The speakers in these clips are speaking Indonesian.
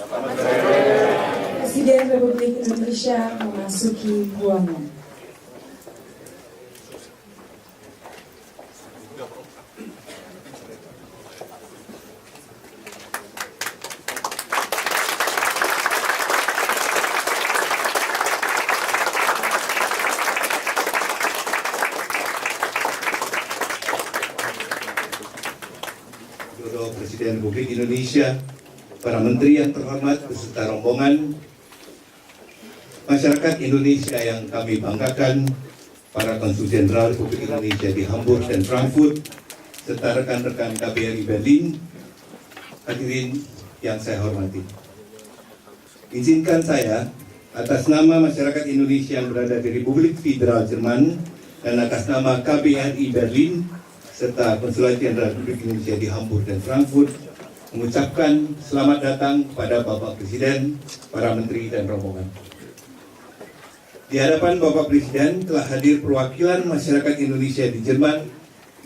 Presiden Republik Indonesia memasuki ruangan. Presiden Republik Indonesia, para menteri yang terhormat beserta rombongan, masyarakat Indonesia yang kami banggakan, para konsul jenderal Republik Indonesia di Hamburg dan Frankfurt, serta rekan-rekan KBRI Berlin, hadirin yang saya hormati. Izinkan saya atas nama masyarakat Indonesia yang berada di Republik Federal Jerman dan atas nama KBRI Berlin serta Konsulat Jenderal Republik Indonesia di Hamburg dan Frankfurt mengucapkan selamat datang kepada Bapak Presiden, para menteri dan rombongan. Di hadapan Bapak Presiden telah hadir perwakilan masyarakat Indonesia di Jerman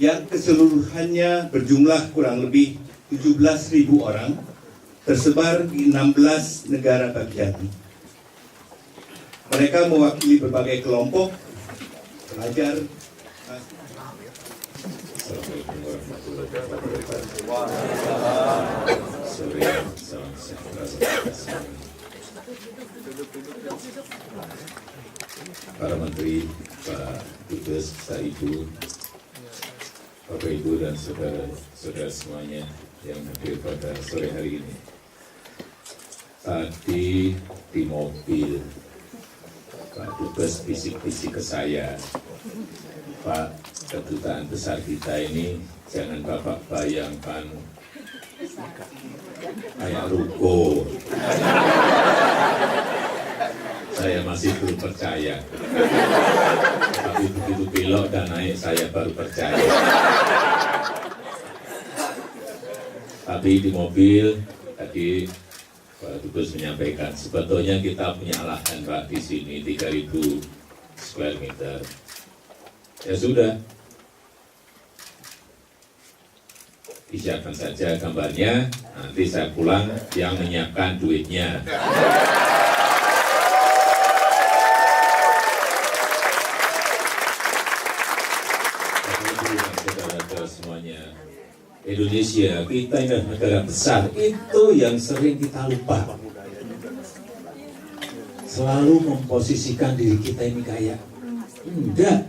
yang keseluruhannya berjumlah kurang lebih 17.000 orang, tersebar di 16 negara bagian. Mereka mewakili berbagai kelompok, pelajar, Assalamualaikum warahmatullahi wabarakatuh. Sore, salam sejahtera. Para menteri, Pak Dubes, Pak Ibu, Bapak Ibu dan saudara-saudara semuanya yang hadir pada sore hari ini. Tadi di mobil Pak Dubes bisik-bisik ke saya, Pak, kedutaan besar kita ini jangan Bapak bayangkan kayak ruko. Saya masih belum percaya. Tapi begitu belok dan naik saya baru percaya. Tapi di mobil tadi Pak Dubes menyampaikan sebetulnya kita punya lahan Pak di sini 3.000 square meter. Ya sudah, disiapkan saja gambarnya, nanti saya pulang yang menyiapkan duitnya. Saudara-saudara semuanya, Indonesia, kita ini negara besar, itu yang sering kita lupa. Selalu memposisikan diri kita ini kayak, enggak.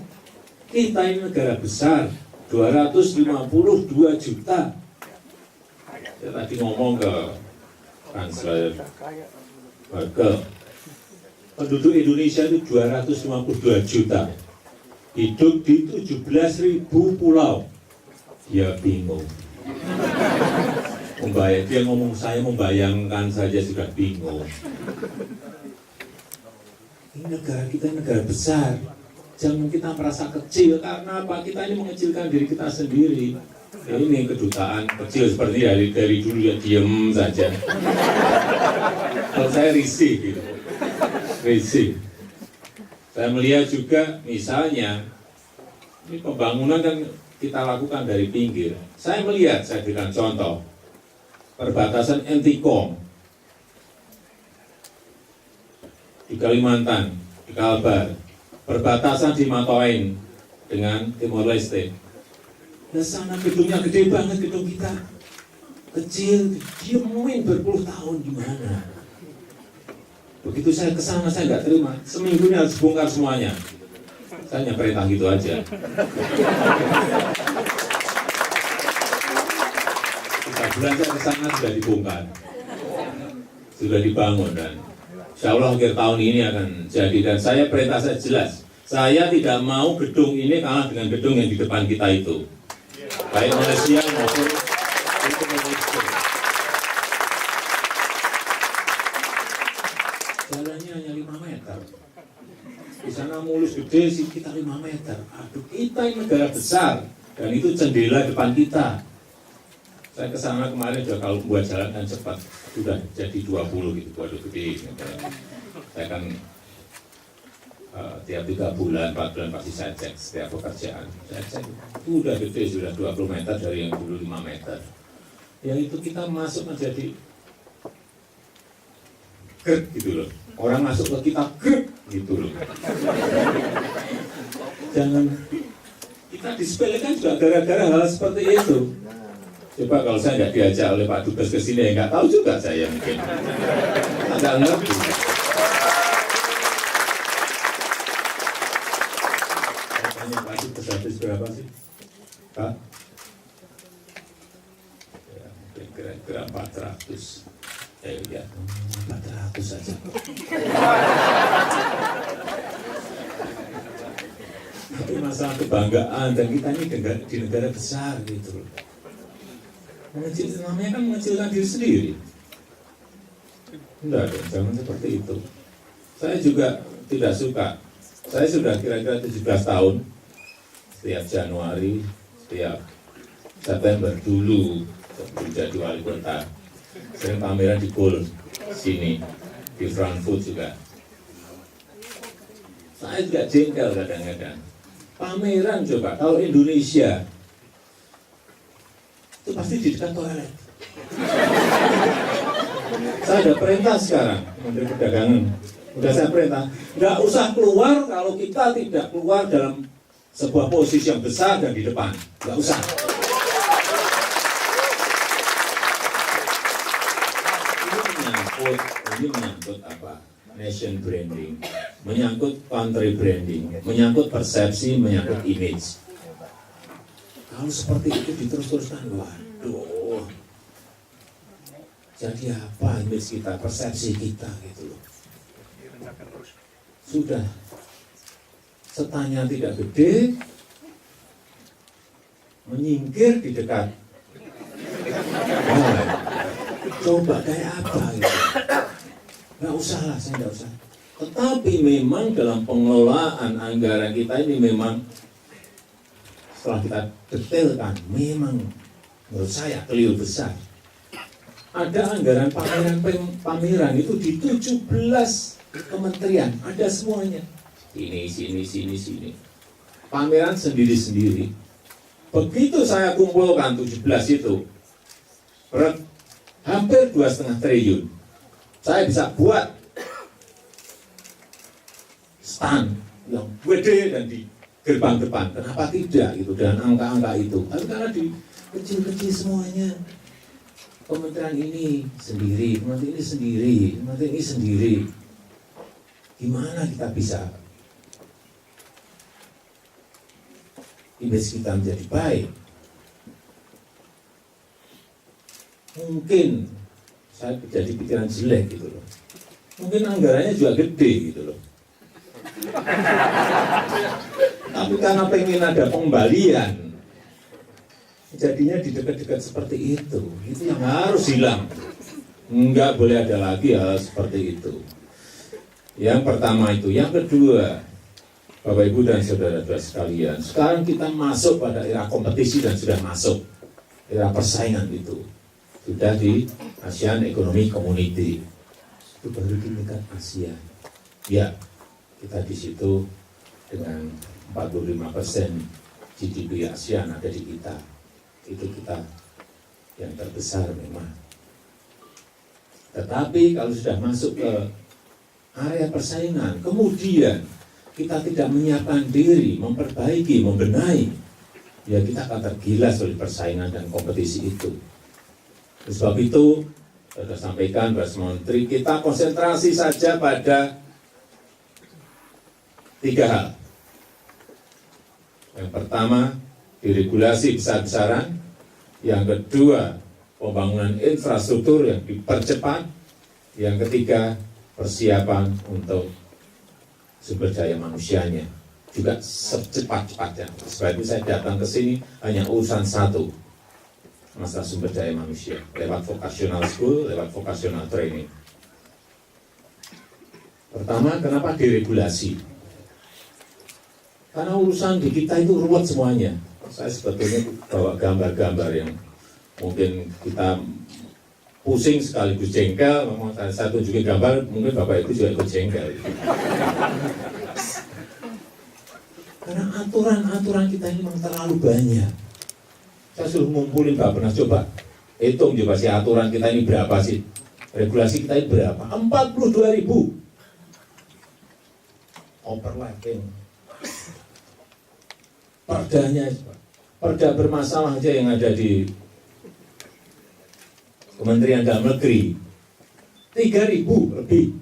Kita ini negara besar, 252 juta. Saya tadi ngomong ke Kansler Merkel, penduduk Indonesia itu 252 juta. Hidup di 17.000 pulau. Dia bingung. Dia ngomong, saya membayangkan saja sudah bingung. Ini negara kita negara besar. Jangan kita merasa kecil, karena apa? Kita ini mengecilkan diri kita sendiri. Ini kedutaan kecil seperti dari dulu ya diem saja. Kalau saya risih gitu, risih. Saya melihat juga misalnya, ini pembangunan kan kita lakukan dari pinggir. Saya melihat, saya berikan contoh, perbatasan Entikong di Kalimantan, di Kalbar, perbatasan di Matoain dengan Timor Leste. Nah sana gedungnya gede banget, gedung kita kecil, diemuin berpuluh tahun gimana. Begitu saya kesana saya nggak terima, seminggu ini harus bongkar semuanya. Saya hanya perintah gitu aja. 3 bulan saya kesana sudah dibongkar, sudah dibangun dan insya Allah akhir tahun ini akan jadi. Dan saya perintah saya jelas, saya tidak mau gedung ini kalah dengan gedung yang di depan kita itu, baik Malaysia maupun Indonesia. Jalannya hanya 5 meter, di sana mulus gede sih kita 5 meter. Aduh, kita ini negara besar dan itu jendela depan kita. Saya kesana kemarin juga kalau buat jalan kan cepat, sudah jadi 20 gitu, waduh gede. Saya kan tiap 3 bulan, 4 bulan pasti saya cek setiap pekerjaan. Saya cek, udah gede, sudah 20 meter dari yang dulu 5 meter. Yang itu kita masuk menjadi grek gitu loh. Orang masuk ke kita grek gitu loh. Jangan kita disepelekan juga gara-gara hal seperti itu. Coba kalau saya nggak diajak oleh Pak Dubes ke sini, ya nggak tahu juga saya mungkin. Nggak ngerti. Tanya Pak Dubes habis berapa sih, Pak? Ya, mungkin kira-kira 400. Ya, 400 saja. Tapi masalah kebanggaan dan kita ini di negara besar gitu loh. Namanya kan mengecilkan diri sendiri. Enggak dong, jangan seperti itu. Saya juga tidak suka. Saya sudah kira-kira 17 tahun. Setiap Januari, setiap September dulu sebelum jadi wali kota, sering pameran di Kul sini, di Frankfurt juga. Saya juga jengkel kadang-kadang. Pameran coba, kalau Indonesia itu pasti di dekat toilet. Saya ada perintah sekarang, Menteri Perdagangan. Udah saya perintah, nggak usah keluar kalau kita tidak keluar dalam sebuah posisi yang besar dan di depan. Nggak usah. Ini menyangkut apa? Nation branding, menyangkut country branding, menyangkut persepsi, menyangkut image. Kalau seperti itu diterus-teruskan, waduh, jadi apa image kita, persepsi kita gitu loh. Sudah, setanya tidak gede, menyingkir di dekat. Nah, coba kayak apa gitu. Nggak usah lah, saya nggak usah. Tetapi memang dalam pengelolaan anggaran kita ini memang setelah kita detailkan, memang menurut saya keliru besar. Ada anggaran pameran itu di 17 kementerian, ada semuanya. Sini. Pameran sendiri-sendiri. Begitu saya kumpulkan 17 itu, berat hampir 2,5 triliun. Saya bisa buat stand yang gede dan di gerbang depan. Kenapa tidak gitu dengan angka-angka itu? Tapi karena di kecil-kecil semuanya. Kementerian ini sendiri, kementerian ini sendiri, kementerian ini sendiri. Gimana kita bisa image kita menjadi baik? Mungkin saya jadi pikiran jelek gitu loh. Mungkin anggarannya juga gede gitu loh. Tapi karena pengen ada pembalian, jadinya di dekat-dekat seperti itu. Itu yang harus hilang. Enggak boleh ada lagi hal seperti itu. Yang pertama itu. Yang kedua, Bapak Ibu dan saudara-saudara sekalian, sekarang kita masuk pada era kompetisi dan sudah masuk era persaingan itu. Sudah di ASEAN Economic Community. Itu baru di tingkat Asia. Ya, kita di situ dengan 45% GDP ASEAN ada di kita. Itu kita yang terbesar memang. Tetapi kalau sudah masuk ke area persaingan, kemudian kita tidak menyiapkan diri, memperbaiki, membenahi, ya kita akan tergilas oleh persaingan dan kompetisi itu. Oleh sebab itu, saya sudah sampaikan Pak Menteri, kita konsentrasi saja pada 3 hal. Yang pertama, diregulasi besar-besaran. Yang kedua, pembangunan infrastruktur yang dipercepat. Yang ketiga, persiapan untuk sumber daya manusianya. Juga secepat-cepatnya. Sebab itu saya datang ke sini hanya urusan satu. Masalah sumber daya manusia. Lewat vocational school, lewat vocational training. Pertama, kenapa diregulasi? Karena urusan di kita itu ruwet semuanya. Saya sebetulnya bawa gambar-gambar yang mungkin kita pusing sekaligus jengkel. Saya tunjukin gambar, mungkin Bapak Ibu juga ikut jengkel. Karena aturan-aturan kita ini memang terlalu banyak. Saya suruh ngumpulin, Pak, pernah coba hitung coba si aturan kita ini berapa sih? Regulasi kita itu berapa? 42.000. Overlapping. Perdanya, perda bermasalah aja yang ada di Kementerian Dalam Negeri 3.000 lebih.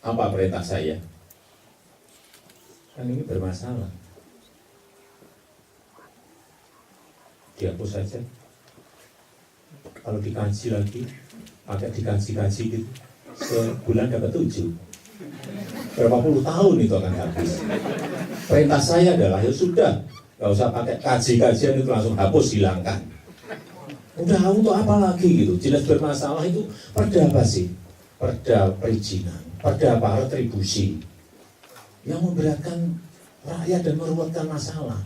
Apa perintah saya? Kan ini bermasalah. Dihapus saja. Kalau dikaji lagi, pakai dikaji-kaji gitu, sebulan dapat 7. Berapa puluh tahun itu akan habis. Perintah saya adalah, ya sudah, nggak usah pakai kaji-kajian itu, langsung hapus, hilangkan. Udah, untuk apa lagi gitu? Jelas bermasalah itu perda apa sih? Perda perizinan, perda apa? Retribusi. Yang memberatkan rakyat dan meruwetkan masalah.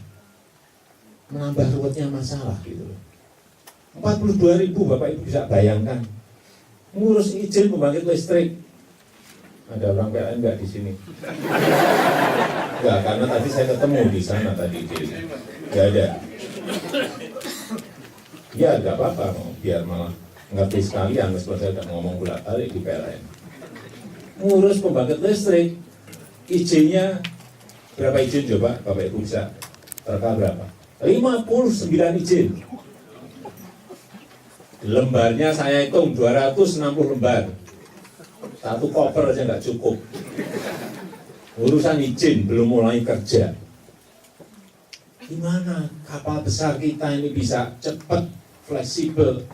Menambah ruwetnya masalah gitu. 42.000 Bapak Ibu bisa bayangkan. Ngurus izin pembangkit listrik. Ada orang PLN enggak di sini? Enggak, karena tadi saya ketemu di sana tadi. Enggak ada. Ya, enggak apa-apa, biar malah ngerti sekalian, meskipun saya udah ngomong bolak-balik di PLN. Ngurus pembangkit listrik, izinnya berapa izin coba Bapak Ibu bisa terka berapa? 59 izin. Lembarnya saya hitung 260 lembar. Satu koper aja nggak cukup. Urusan izin belum mulai kerja. Gimana kapal besar kita ini bisa cepat, fleksibel?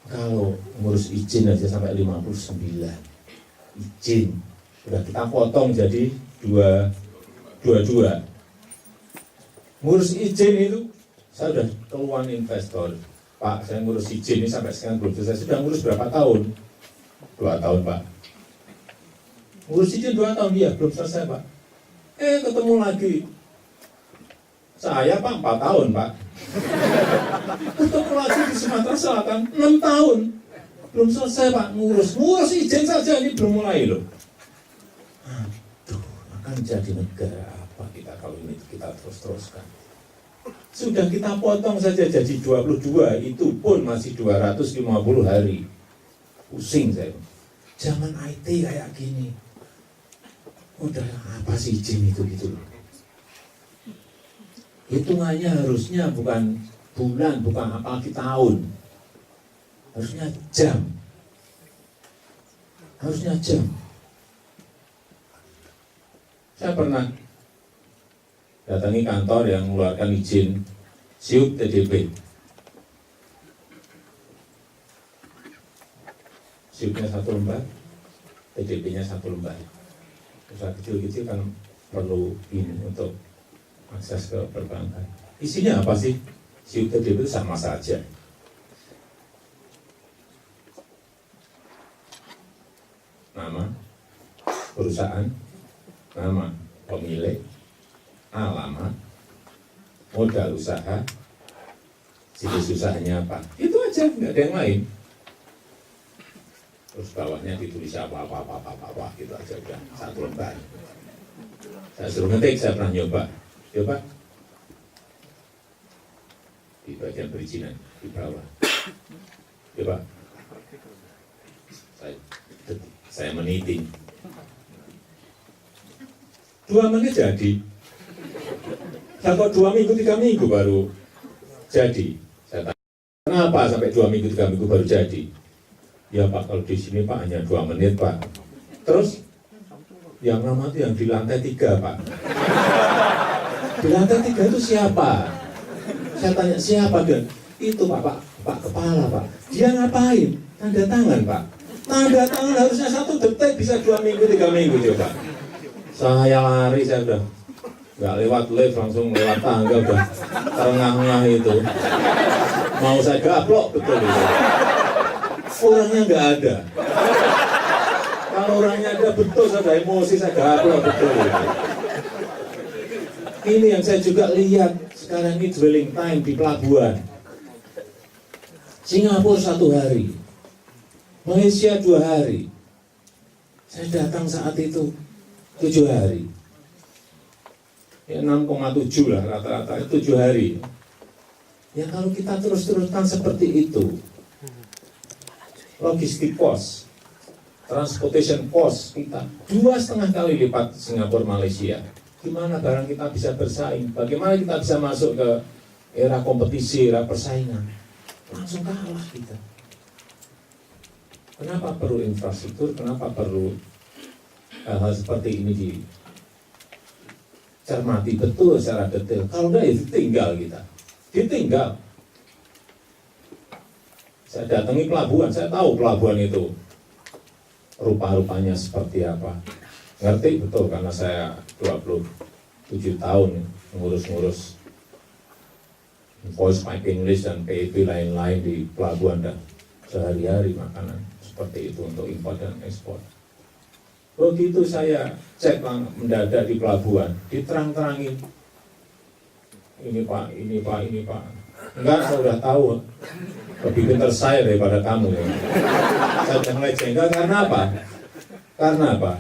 Kalau ngurus izin aja sampai 59 izin. Udah kita potong jadi 22. Ngurus izin itu, saya udah keluar investor. Pak, saya ngurus izin ini sampai sekarang belum selesai. Sudah ngurus berapa tahun? 2 tahun, Pak. Ngurus izin 2 tahun, dia belum selesai, Pak. Ketemu lagi. Saya, Pak, 4 tahun, Pak. Ketemu lagi di Sumatera Selatan, 6 tahun. Belum selesai, Pak, ngurus izin saja, ini belum mulai loh. Aduh, akan jadi negara apa kita kalau ini kita terus-teruskan. Sudah kita potong saja jadi 22, itu pun masih 250 hari. Pusing saya. Zaman IT kayak gini. Udah apa sih izin itu gitu loh. Hitungannya harusnya bukan bulan, bukan apalagi tahun. Harusnya jam. Harusnya jam. Saya pernah datangi kantor yang mengeluarkan izin SIUP TDP. SIUP-nya 1 lembar, TDP-nya 1 lembar. Usaha kecil-kecil kan perlu ini untuk akses ke perbankan. Isinya apa sih? SIUP TDP itu sama saja. Nama perusahaan, nama pemilik, alamat, modal usaha, situs usahanya apa. Itu aja, nggak ada yang lain. Terus bawahnya ditulis apa gitu aja, udah 1 lembar. Saya suruh ngetik, saya pernah nyoba di bagian perizinan di bawah. Coba saya meniti 2 menit jadi. Sampai 2 minggu 3 minggu baru jadi. Saya tanya, kenapa sampai 2 minggu 3 minggu baru jadi? Ya Pak, kalau di sini Pak hanya 2 menit Pak. Terus yang lama itu yang di lantai 3 Pak. Di lantai 3 itu siapa? Saya tanya siapa dan itu Pak kepala Pak. Dia ngapain? Tanda tangan Pak. Tanda tangan harusnya 1 detik bisa 2 minggu 3 minggu coba. Saya lari, saya udah nggak lewat lift, langsung lewat tangga, udah terengah-engah itu. Mau saya gaplok betul itu. Orangnya nggak ada. Kalau orangnya ada betul, saya ada emosi, saya gaplok betul itu. Ini yang saya juga lihat sekarang ini dwelling time di pelabuhan. Singapura 1 hari, Malaysia 2 hari. Saya datang saat itu 7 hari. Ya 6,7 lah rata-rata 7 hari. Ya kalau kita terus-terusan seperti itu, logistik cost, transportation cost kita 2,5 kali lipat Singapura, Malaysia. Gimana barang kita bisa bersaing? Bagaimana kita bisa masuk ke era kompetisi, era persaingan? Langsung kalah kita. Kenapa perlu infrastruktur? Kenapa perlu hal-hal seperti ini dicermati betul secara detail? Kalau enggak, ya ditinggal kita. Ditinggal. Saya datangi pelabuhan, saya tahu pelabuhan itu rupa-rupanya seperti apa. Ngerti betul karena saya 27 tahun ngurus-ngurus voice piping list dan PEP lain-lain di pelabuhan dan sehari-hari makanan seperti itu untuk impor dan ekspor. Begitu saya cek mendadak di pelabuhan, diterang-terangin. Ini Pak, ini Pak, ini Pak. Enggak, saya sudah tahu. Lebih pintar saya daripada kamu. Ya. Saya sudah mulai jengkel karena apa? Karena apa?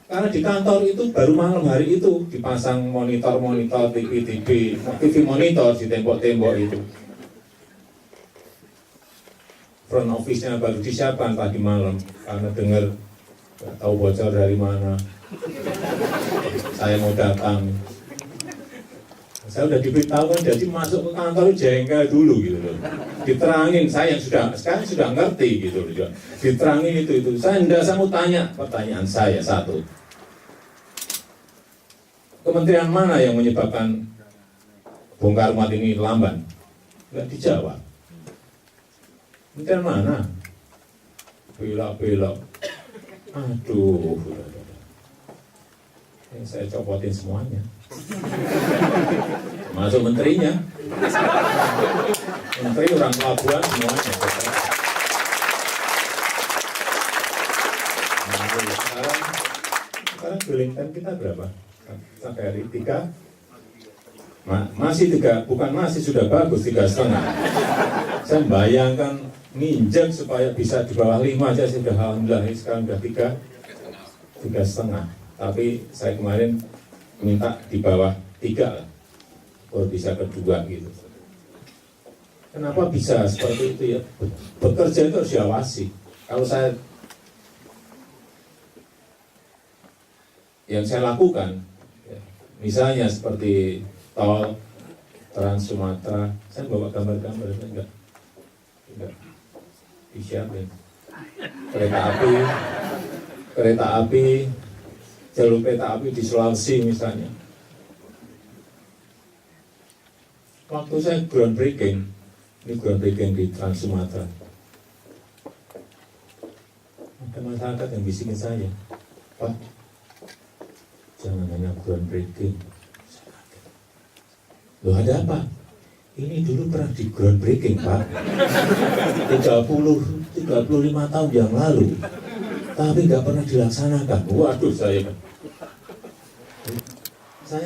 Karena di kantor itu baru malam hari itu dipasang monitor-monitor, TV monitor di tembok-tembok itu. Front office-nya baru disiapkan tadi malam karena dengar nggak tahu bocor dari mana. Saya mau datang. Saya udah diberitahu kan, jadi masuk ke kantor jengkel dulu gitu loh. Diterangin, saya yang sekarang sudah ngerti gitu loh. Diterangin itu. Saya mau tanya, pertanyaan saya satu. Kementerian mana yang menyebabkan bongkar muat ini lamban? Nggak dijawab. Kementerian mana? Belok-belok. Aduh. Yang saya copotin semuanya. Masuk menterinya. Menteri orang pelabuhan semuanya. Sekarang dwelling time kita berapa? Sampai hari 3? Masih 3, bukan masih sudah bagus 3,5. Saya bayangkan minjek supaya bisa di bawah 5 aja sudah alhamdulillah, sekarang sudah 3,5. Tapi saya kemarin minta di bawah 3 lah, kalau bisa kedua gitu. Kenapa bisa seperti itu ya? Bekerja itu harus diawasi. Kalau yang saya lakukan, ya, misalnya seperti tol Trans Sumatera, saya bawa gambar-gambar, enggak disiapin. Kereta api, jalur kereta api di Sulawesi misalnya. Waktu saya groundbreaking di Trans Sumatera, ada masyarakat yang bisikin saya, Pak, jangan hanya groundbreaking. Loh ada apa? Ini dulu pernah di groundbreaking, Pak. 35 tahun yang lalu. Tapi nggak pernah dilaksanakan. Waduh, saya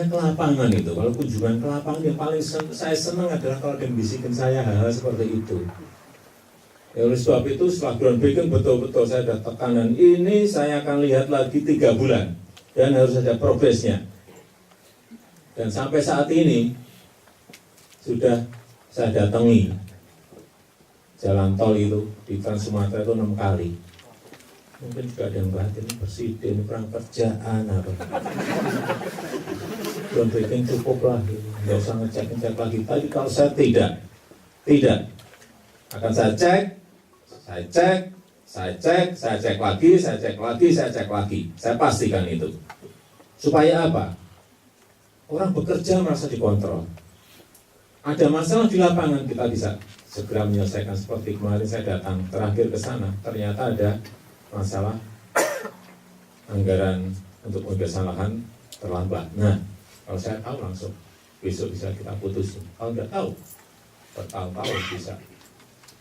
ke lapangan itu. Kalau kunjungan ke lapangan yang paling saya senang adalah kalau dia bisikin saya hal-hal seperti itu. Ya, oleh sebab itu setelah groundbreaking betul-betul saya ada tekanan ini saya akan lihat lagi 3 bulan dan harus ada progresnya. Dan sampai saat ini sudah saya datangi jalan tol itu di Trans Sumatera itu 6 kali. Mungkin juga ada yang bahatin presiden, perang kerjaan apa. Groundbreaking cukup lah, nggak usah ngecek lagi. Tapi kalau saya tidak, akan saya cek lagi. Saya pastikan itu. Supaya apa? Orang bekerja merasa dikontrol. Ada masalah di lapangan, kita bisa segera menyelesaikan. Seperti kemarin saya datang terakhir ke sana, ternyata ada masalah anggaran untuk pembebasan lahan terlambat. Nah, kalau saya tahu langsung besok bisa kita putusin. Kalau nggak tahu, bertahun-tahun bisa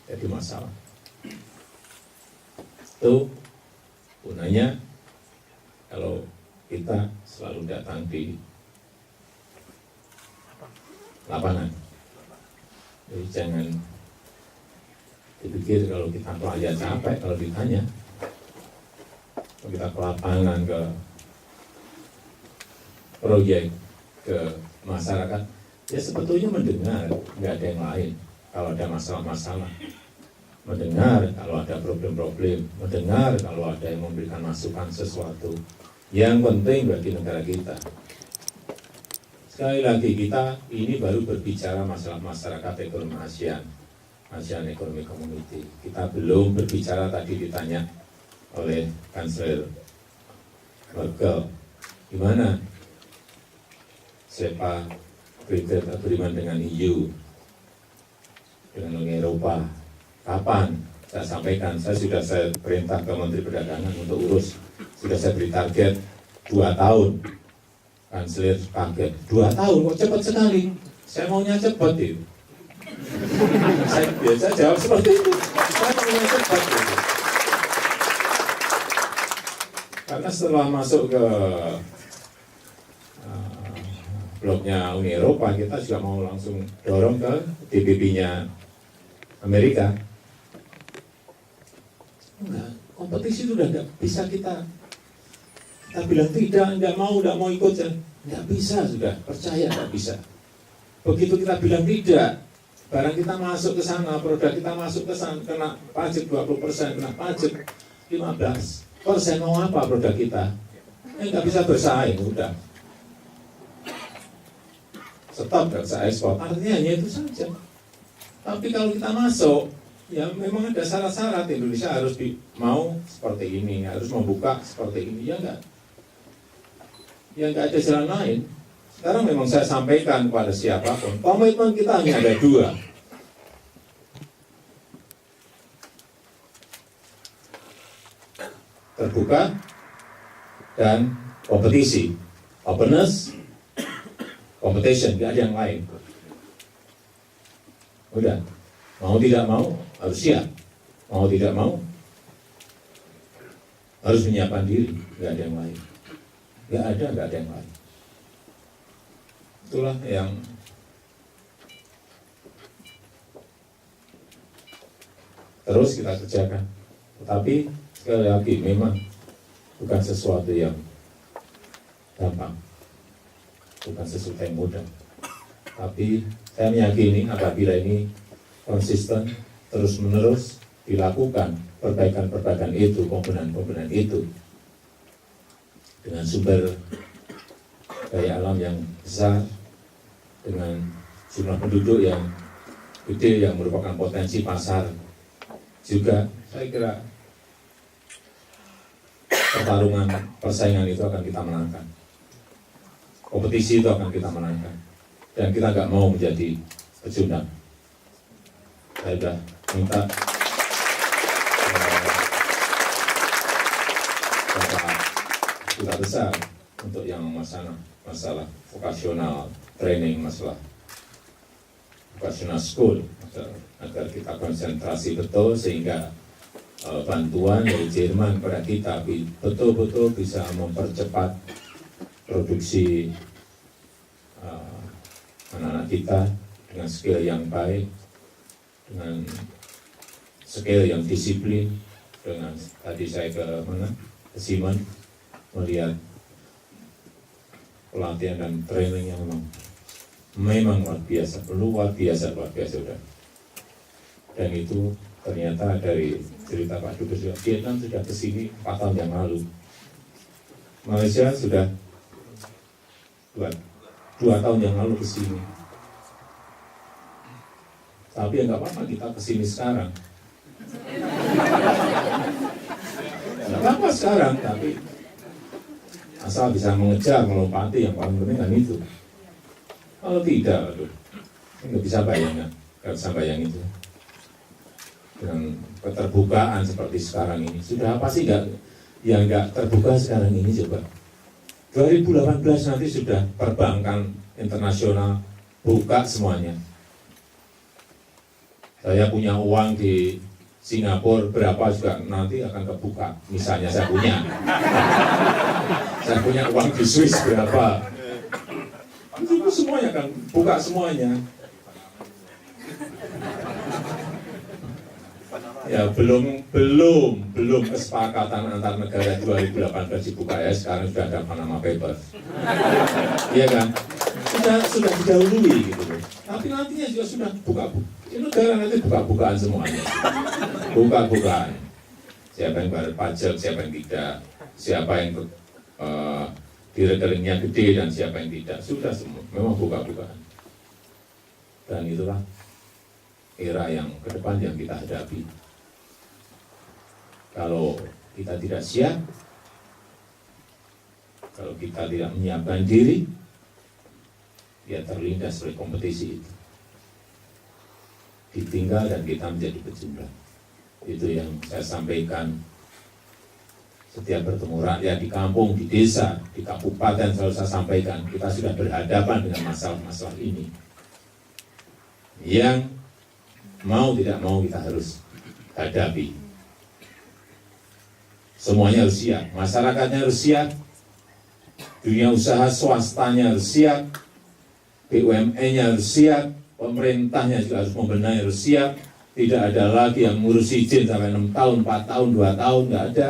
jadi masalah. Itu gunanya kalau kita selalu datang di lapangan. Jadi jangan dipikir kalau kita pelajar capek kalau ditanya. Kalau kita ke lapangan, ke proyek, ke masyarakat, ya sebetulnya mendengar, nggak ada yang lain kalau ada masalah-masalah. mendengar kalau ada problem-problem, mendengar kalau ada yang memberikan masukan sesuatu yang penting bagi negara kita. Sekali lagi, kita ini baru berbicara masalah masyarakat ekonomi ASEAN Economic Community. Kita belum berbicara, tadi ditanya oleh Kansler Merkel, gimana SEPA Trade Agreement dengan EU, dengan Uni Eropa, kapan? Saya sampaikan, saya perintah ke Menteri Perdagangan untuk urus, sudah saya beri target 2 tahun. Kansler kaget, 2 tahun kok cepat sekali, saya maunya cepat itu. Saya biasa jawab seperti itu, saya maunya cepat itu. Karena setelah masuk ke bloknya Uni Eropa, kita juga mau langsung dorong ke TPP-nya Amerika. Enggak, kompetisi itu udah nggak bisa kita bilang tidak, nggak mau ikut, nggak bisa, sudah percaya nggak bisa. Begitu kita bilang tidak, barang kita masuk ke sana, produk kita masuk ke sana, kena pajak 20%, kena pajak 15%, mau apa produk kita? Nggak bisa bersaing, udah. Stop, nggak bisa ekspor, artinya hanya itu saja. Tapi kalau kita masuk, ya memang ada syarat-syarat, Indonesia harus mau seperti ini, harus membuka seperti ini, ya enggak. Ya enggak ada jalan lain. Sekarang memang saya sampaikan kepada siapapun, komitmen kita hanya ada 2. Terbuka dan kompetisi. Openness, competition, enggak ada yang lain. Udah, mau tidak mau harus siap, mau tidak mau harus menyiapkan diri, enggak ada yang lain. Enggak ada yang lain. Itulah yang terus kita kerjakan. Tetapi sekali lagi memang bukan sesuatu yang gampang, bukan sesuatu yang mudah. Tapi saya meyakini apabila ini konsisten, terus-menerus dilakukan perbaikan-perbaikan itu, komponen-komponen itu, dengan sumber daya alam yang besar, dengan jumlah penduduk yang gede, yang merupakan potensi pasar juga, saya kira pertarungan, persaingan itu akan kita menangkan. Kompetisi itu akan kita menangkan. Dan kita nggak mau menjadi pecundang. Saya sudah minta Bapak Duta Besar untuk yang masalah vocational training, masalah vocational school, agar kita konsentrasi betul sehingga bantuan dari Jerman kepada kita betul-betul bisa mempercepat produksi anak-anak kita dengan skill yang baik, dengan skill yang disiplin, dengan tadi saya ke Siemens melihat pelatihan dan training yang memang luar biasa sudah. Dan itu ternyata dari cerita Pak Dubes juga, Vietnam sudah kesini 4 tahun yang lalu, Malaysia sudah 2 tahun yang lalu kesini. Tapi ya nggak apa-apa kita kesini sekarang. Nggak apa-apa sekarang, tapi asal bisa mengejar, melompati, yang paling penting kan itu. Kalau tidak, aduh, nggak bisa bayangin itu. Dengan keterbukaan seperti sekarang ini, sudah apa sih yang nggak terbuka sekarang ini coba? 2018 nanti sudah perbankan internasional buka semuanya. Saya punya uang di Singapura berapa juga nanti akan kebuka. Misalnya saya punya uang di Swiss berapa. Itu semuanya akan buka semuanya. Ya belum kesepakatan antar negara 2018 dibuka ya, sekarang sudah ada Panama Papers. Iya kan? Sudah didahului gitu loh. Tapi nantinya juga sudah buka. Ini negara nanti buka-bukaan semuanya. buka-bukaan. Siapa yang bayar pajak, siapa yang tidak, siapa yang di rekeningnya gede dan siapa yang tidak, sudah semua, memang buka-bukaan. Dan itulah era yang ke depan yang kita hadapi. Kalau kita tidak siap, kalau kita tidak menyiapkan diri, ya terlindas oleh kompetisi itu. Ditinggal dan kita menjadi pecundang. Itu yang saya sampaikan setiap bertemu rakyat di kampung, di desa, di kabupaten selalu saya sampaikan, kita sudah berhadapan dengan masalah-masalah ini. Yang mau tidak mau kita harus hadapi. Semuanya harus siap, masyarakatnya harus siap, dunia usaha swastanya harus siap, BUMN-nya harus siap, pemerintahnya juga harus membenahi, harus siap. Tidak ada lagi yang ngurus izin sampai 6 tahun, 4 tahun, 2 tahun, nggak ada.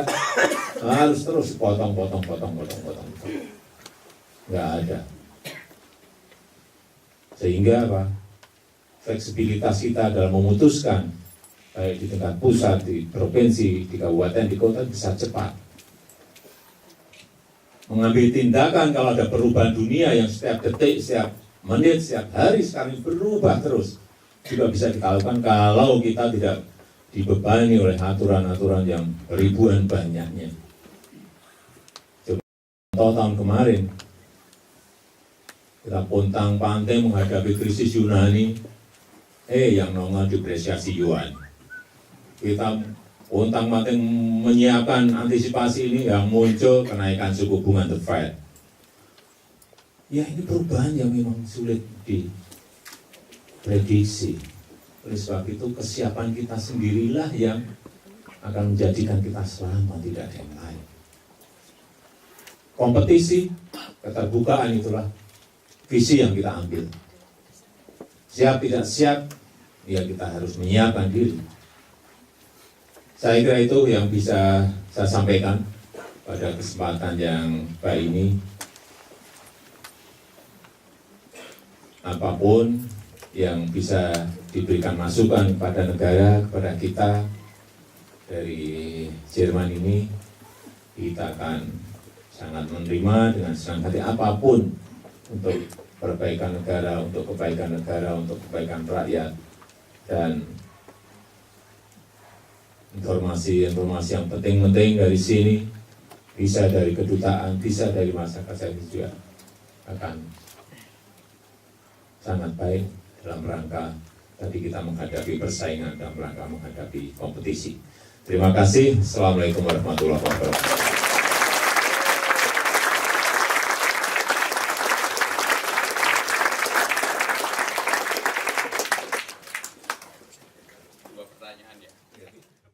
Harus terus potong. Nggak ada. Sehingga apa? Fleksibilitas kita dalam memutuskan, baik di tingkat pusat, di provinsi, di kabupaten, di kota bisa cepat. Mengambil tindakan kalau ada perubahan dunia yang setiap detik, setiap menit, setiap hari sekarang berubah terus. Juga bisa kita lakukan kalau kita tidak dibebani oleh aturan-aturan yang ribuan banyaknya. Contoh tahun kemarin, kita pontang-panting menghadapi krisis Yunani, yang nongol depresiasi yuan. Kita pontang-panting menyiapkan antisipasi ini, yang muncul kenaikan suku bunga The Fed. Ya ini perubahan yang memang sulit diprediksi. Oleh sebab itu kesiapan kita sendirilah yang akan menjadikan kita selamat, tidak ada yang lain. Kompetisi, keterbukaan itulah visi yang kita ambil. Siap tidak siap, ya kita harus menyiapkan diri. Saya kira itu yang bisa saya sampaikan pada kesempatan yang baik ini. Apapun yang bisa diberikan masukan kepada negara, kepada kita dari Jerman ini, kita akan sangat menerima dengan senang hati apapun untuk perbaikan negara, untuk kebaikan negara, untuk kebaikan rakyat. Dan informasi yang penting-penting dari sini, bisa dari kedutaan, bisa dari masyarakat, saya juga akan sangat baik dalam rangka tadi kita menghadapi persaingan, dalam rangka menghadapi kompetisi. Terima kasih. Assalamualaikum warahmatullahi wabarakatuh.